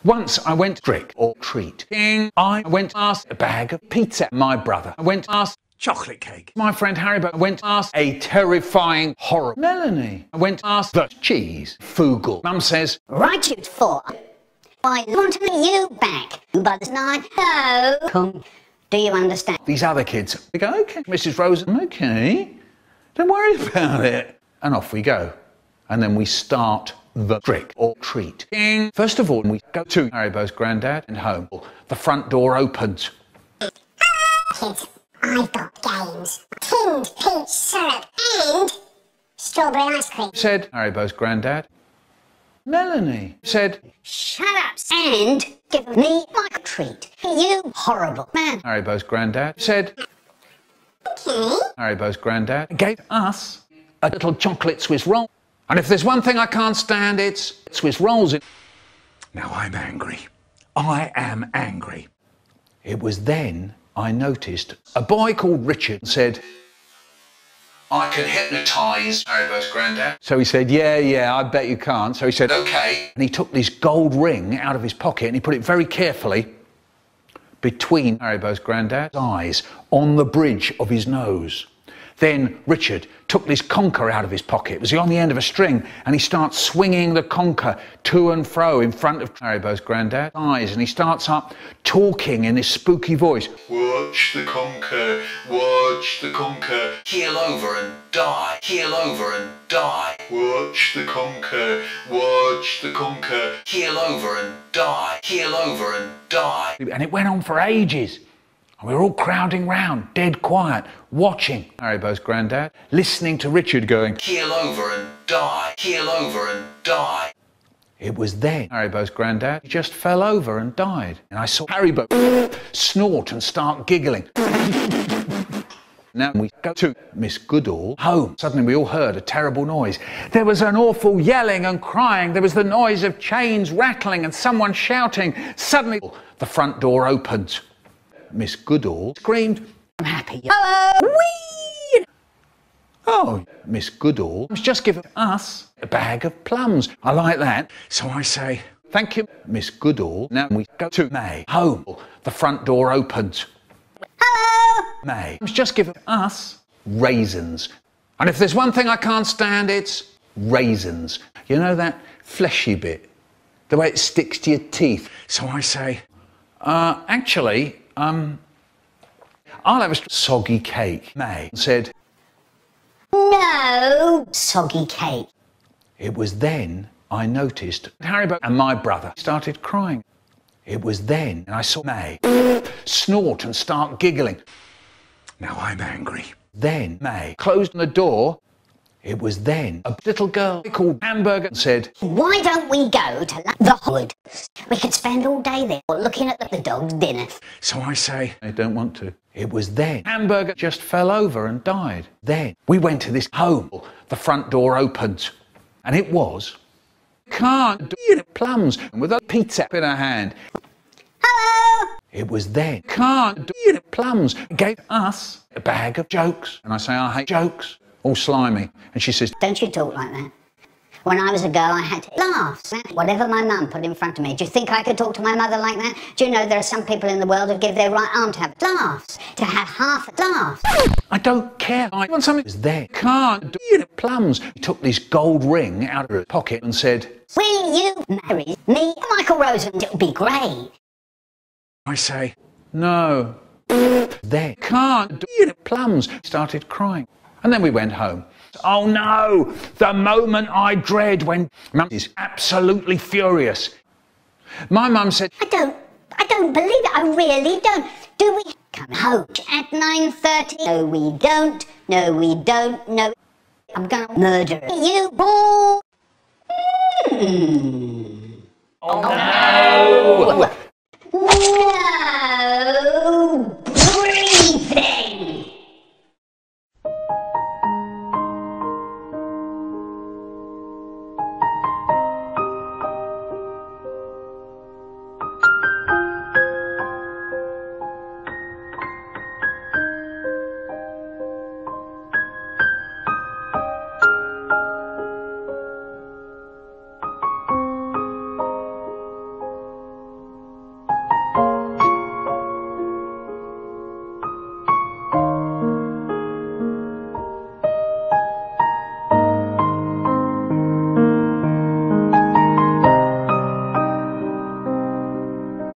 Once I went trick or treat. I went to ask a bag of pizza. My brother. I went to ask chocolate cake. my friend Harry, but I went to ask a terrifying horror. Melanie. I went to ask the cheese. Fugel. Mum says, right you for. I want you back. But it's not. No. Come. Do you understand? These other kids. They go, okay, Mrs. Rosen, okay. Don't worry about it. And off we go. And then we start the trick or treat. First of all, we go to Haribo's granddad and home. The front door opens. Kids, I've got games. Tinned peach syrup and strawberry ice cream. Said Haribo's granddad. Melanie said, shut up and give me my treat. You horrible man. Haribo's granddad said, Okay. Haribo's granddad gave us a little chocolate Swiss roll. And if there's one thing I can't stand, it's Swiss rolls. Now I'm angry. I am angry. It was then I noticed a boy called Richard said, I can hypnotise Haribo's granddad. So he said, yeah, I bet you can't. So he said, okay. And he took this gold ring out of his pocket and he put it very carefully between Haribo's granddad's eyes on the bridge of his nose. Then Richard took this conker out of his pocket. It was on the end of a string, and he starts swinging the conker to and fro in front of Haribo's granddad's eyes, and he starts up talking in this spooky voice. Watch the conker, watch the conker, keel over and die, keel over and die. Watch the conker, watch the conker, keel over and die, keel over and die. And it went on for ages. We were all crowding round, dead quiet, watching Haribo's granddad, listening to Richard going, keel over and die, keel over and die. It was then Haribo's granddad just fell over and died. And I saw Haribo snort and start giggling. Now we go to Miss Goodall home. Suddenly we all heard a terrible noise. There was an awful yelling and crying. There was the noise of chains rattling and someone shouting. Suddenly the front door opened. Miss Goodall screamed, I'm happy. Hello! Whee! Oh, Miss Goodall was just giving us a bag of plums. I like that. So I say, thank you, Miss Goodall. Now we go to May home. The front door opens. Hello! May was just giving us raisins. And if there's one thing I can't stand, it's raisins. You know that fleshy bit? The way it sticks to your teeth. So I say, actually, I'll have a soggy cake. May said, no soggy cake. It was then I noticed Haribo and my brother started crying. It was then I saw May snort and start giggling. now I'm angry. Then May closed the door. It was then a little girl called Hamburger said, why don't we go to the wood? We could spend all day there looking at the dog's dinner. So I say, I don't want to. It was then Hamburger just fell over and died. Then we went to this home. The front door opened. And it was can't do it plums with a pizza in her hand. Hello! It was then can't do it plums gave us a bag of jokes. And I say, I hate jokes. All slimy. And she says, don't you talk like that. When I was a girl, I had to laugh. Whatever my mum put in front of me. Do you think I could talk to my mother like that? Do you know there are some people in the world who give their right arm to have laughs? To have half a laugh. I don't care. I want something. It was there. Can't do it plums. He took this gold ring out of her pocket and said, will you marry me, Michael Rosen? It would be great. I say, no. There. Can't do it plums. Started crying. And then we went home. Oh no! The moment I dread when Mum is absolutely furious. My mum said, I don't believe it. I really don't. Do we come home at 9:30? No, we don't. No, we don't. No. I'm gonna murder you. Oh no!